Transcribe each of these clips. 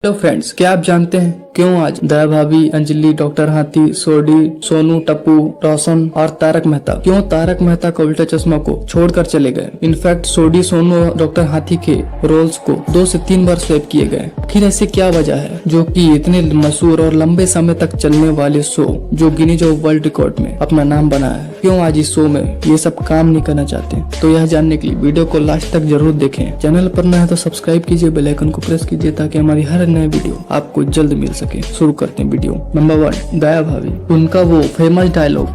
Hello friends, क्या आप जानते हैं क्यों आज दया भाभी, अंजलि, डॉक्टर हाथी, सोडी, सोनू, टप्पू, रोशन और तारक मेहता क्यों तारक मेहता का उल्टा चश्मा को छोड़कर चले गए। इनफैक्ट सोडी, सोनू और डॉक्टर हाथी के रोल्स को 2 से 3 बार स्वैप किए गए। आखिर ऐसी क्या वजह है जो कि इतने मशहूर और लंबे समय तक चलने वाले शो जो गिनीज ऑफ वर्ल्ड रिकॉर्ड में अपना नाम बनाया है, क्यों आज इस शो में ये सब काम नहीं करना चाहते। तो यह जानने के लिए वीडियो को लास्ट तक जरूर देखें। चैनल पर नया है तो सब्सक्राइब कीजिए, बेल आइकन को प्रेस कीजिए ताकि हमारी हर नए वीडियो आपको जल्द मिल सके। शुरू करते हैं वीडियो। नंबर 1, दया भाभी। उनका वो फेमस डायलॉग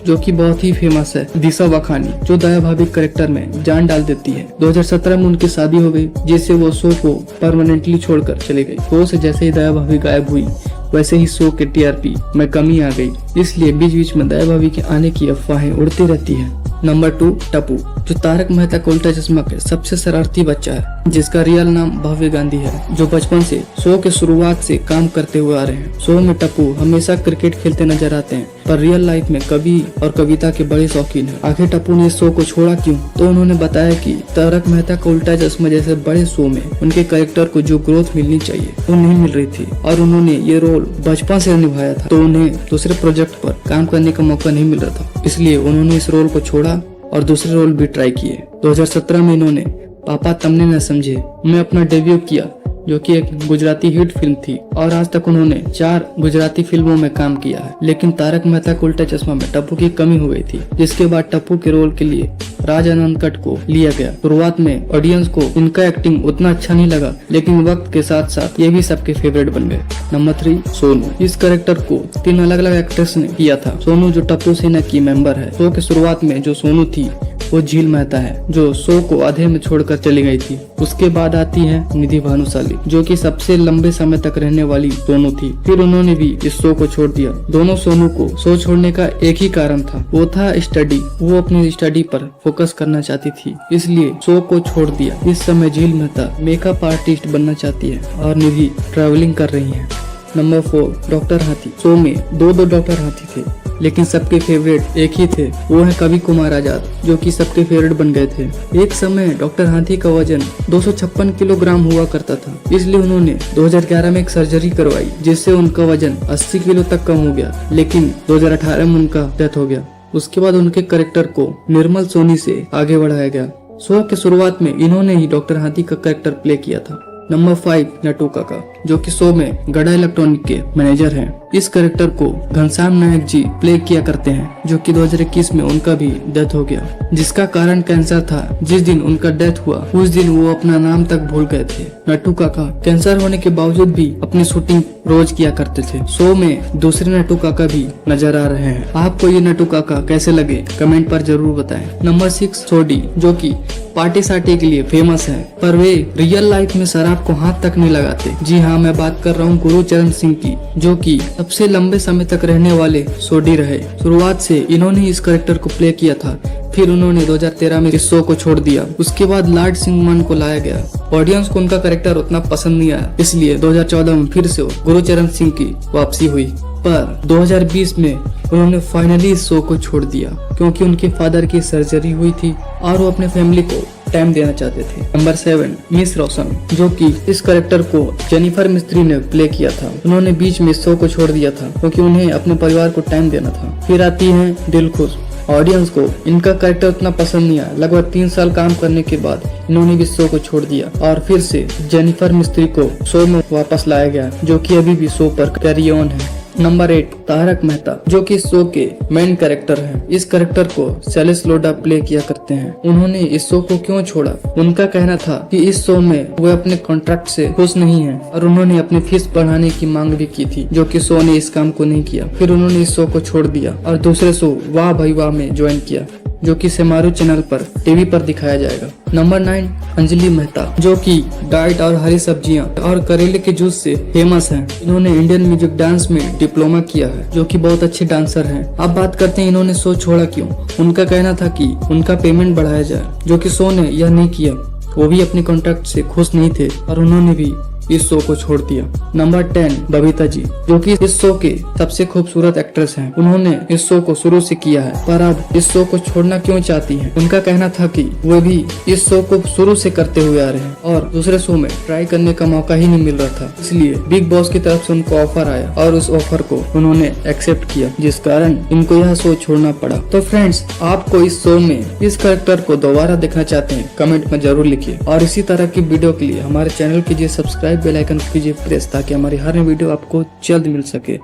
जो कि बहुत ही फेमस है, दिशा बखानी, जो दया भाभी कैरेक्टर में जान डाल देती है। 2017 में उनकी शादी हो गई, जिससे वो शो को परमानेंटली छोड़कर चले गई। शो से जैसे ही दया भाभी गायब हुई, वैसे ही शो के टीआरपी में कमी आ गई। इसलिए बीच बीच में दया भाभी के आने की अफवाहें उड़ती रहती है। नंबर 2, टप्पू, जो तारक मेहता का उल्टा चश्मा के सबसे शरारती बच्चा है, जिसका रियल नाम भव्य गांधी है, जो बचपन से शो के शुरुआत से काम करते हुए आ रहे हैं। शो में टप्पू हमेशा क्रिकेट खेलते नजर आते हैं, पर रियल लाइफ में कवि और कविता के बड़े शौकीन हैं। आखिर टप्पू ने इस शो को छोड़ा क्यों? तो उन्होंने बताया कि तारक मेहता का उल्टा चश्मा जैसे बड़े शो में उनके कैरेक्टर को जो ग्रोथ मिलनी चाहिए वो नहीं मिल रही थी, और उन्होंने ये रोल बचपन से निभाया था, तो उन्हें दूसरे प्रोजेक्ट पर काम करने का मौका नहीं मिल रहा था। इसलिए उन्होंने इस रोल को छोड़ा और दूसरे रोल भी ट्राई किए। 2017 में इन्होंने पापा तमने न समझे में अपना डेब्यू किया, जो कि एक गुजराती हिट फिल्म थी, और आज तक उन्होंने 4 गुजराती फिल्मों में काम किया है। लेकिन तारक मेहता का उल्टा चश्मा में टप्पू की कमी हो गई थी, जिसके बाद टप्पू के रोल के लिए राज अनंतकट को लिया गया। शुरुआत में ऑडियंस को इनका एक्टिंग उतना अच्छा नहीं लगा, लेकिन वक्त के साथ साथ ये भी सबके फेवरेट बन गए। नंबर 3, सोनू। इस कैरेक्टर को 3 अलग अलग एक्ट्रेस ने किया था। सोनू जो टप्पू सेना की मेंबर है। शो के शुरुआत में जो सोनू थी वो झील मेहता है, जो शो को आधे में छोड़कर चली गई थी। उसके बाद आती है निधि भानुशाली, जो कि सबसे लंबे समय तक रहने वाली सोनू थी। फिर उन्होंने भी इस शो को छोड़ दिया। दोनों सोनू को शो छोड़ने का एक ही कारण था, वो था स्टडी। वो अपनी स्टडी पर फोकस करना चाहती थी, इसलिए शो को छोड़ दिया। इस समय झील मेहता मेकअप आर्टिस्ट बनना चाहती है और निधि ट्रैवलिंग कर रही है। नंबर 4, डॉक्टर हाथी। शो में 2 डॉक्टर हाथी थे, लेकिन सबके फेवरेट एक ही थे, वो है कवि कुमार आजाद, जो कि सबके फेवरेट बन गए थे। एक समय डॉक्टर हाथी का वजन 256 किलोग्राम हुआ करता था, इसलिए उन्होंने 2011 में एक सर्जरी करवाई, जिससे उनका वजन 80 किलो तक कम हो गया। लेकिन 2018 में उनका डेथ हो गया। उसके बाद उनके कैरेक्टर को निर्मल सोनी से आगे बढ़ाया गया। शो के शुरुआत में इन्होंने ही डॉक्टर हाथी का कैरेक्टर प्ले किया था। नंबर 5, नटू काका, जो कि शो में गड़ा इलेक्ट्रॉनिक के मैनेजर हैं। इस कैरेक्टर को घनश्याम नायक जी प्ले किया करते हैं, जो कि 2021 में उनका भी डेथ हो गया, जिसका कारण कैंसर था। जिस दिन उनका डेथ हुआ उस दिन वो अपना नाम तक भूल गए थे। नटू काका कैंसर होने के बावजूद भी अपनी शूटिंग रोज किया करते थे। शो में दूसरे नटू काका भी नजर आ रहे हैं। आपको ये नटू काका कैसे लगे कमेंट पर जरूर बताएं। नंबर 6, सोडी, जो कि पार्टी सार्टी के लिए फेमस है, पर वे रियल लाइफ में शराब को हाथ तक नहीं लगाते। जी हाँ, मैं बात कर रहा हूँ गुरुचरण सिंह की, जो कि सबसे लंबे समय तक रहने वाले सोडी रहे। शुरुआत से इन्होंने इस कैरेक्टर को प्ले किया था, फिर उन्होंने 2013 में इस शो को छोड़ दिया। उसके बाद लाड सिंह मान को लाया गया। ऑडियंस को उनका कैरेक्टर उतना पसंद नहीं आया, इसलिए 2014 में फिर से गुरुचरण सिंह की वापसी हुई। पर 2020 में उन्होंने फाइनली इस शो को छोड़ दिया, क्योंकि उनके फादर की सर्जरी हुई थी और वो अपने फैमिली को टाइम देना चाहते थे। नंबर 7, मिस रोशन, जो कि इस कैरेक्टर को जेनिफर मिस्त्री ने प्ले किया था। उन्होंने बीच में शो को छोड़ दिया था, क्योंकि उन्हें अपने परिवार को टाइम देना था। फिर आती है दिलखुश। ऑडियंस को इनका कैरेक्टर उतना पसंद नहीं आया। लगभग 3 साल काम करने के बाद इन्होंने भी शो को छोड़ दिया और फिर से जेनिफर मिस्त्री को शो में वापस लाया गया, जो कि अभी भी शो पर कैरी ऑन है। नंबर 8, तारक मेहता, जो कि शो के मेन कैरेक्टर हैं। इस कैरेक्टर को शैलेश लोढ़ा प्ले किया करते हैं। उन्होंने इस शो को क्यों छोड़ा? उनका कहना था कि इस शो में वे अपने कॉन्ट्रैक्ट से खुश नहीं हैं, और उन्होंने अपनी फीस बढ़ाने की मांग भी की थी, जो कि शो ने इस काम को नहीं किया। फिर उन्होंने इस शो को छोड़ दिया और दूसरे शो वाह भाई वाह में ज्वाइन किया, जो कि सेमारू चैनल पर टीवी पर दिखाया जाएगा। नंबर 9, अंजलि मेहता, जो कि डाइट और हरी सब्जियां और करेले के जूस से फेमस हैं। इन्होंने इंडियन म्यूजिक डांस में डिप्लोमा किया है, जो कि बहुत अच्छे डांसर हैं। अब बात करते हैं इन्होंने शो छोड़ा क्यों। उनका कहना था कि उनका पेमेंट बढ़ाया जाए, जो कि शो ने यह नहीं किया। वो भी अपने कॉन्ट्रैक्ट से खुश नहीं थे और उन्होंने भी इस शो को छोड़ दिया। नंबर 10 बबीता जी, जो कि इस शो के सबसे खूबसूरत एक्ट्रेस हैं। उन्होंने इस शो को शुरू से किया है, पर अब इस शो को छोड़ना क्यों चाहती हैं? उनका कहना था कि वो भी इस शो को शुरू से करते हुए आ रहे हैं और दूसरे शो में ट्राई करने का मौका ही नहीं मिल रहा था, इसलिए बिग बॉस की तरफ से उनको ऑफर आया और उस ऑफर को उन्होंने एक्सेप्ट किया, जिस कारण इनको यह शो छोड़ना पड़ा। तो फ्रेंड्स, आपको इस शो में इस कैरेक्टर को दोबारा देखना चाहते हैं? कमेंट में जरूर लिखिए और इसी तरह की वीडियो के लिए हमारे चैनल कीजिए सब्सक्राइब, बेल आइकन कीजिए प्रेस, ताकि हमारी हर वीडियो आपको जल्द मिल सके।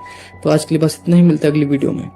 तो आज के लिए बस इतना ही, मिलता है अगली वीडियो में।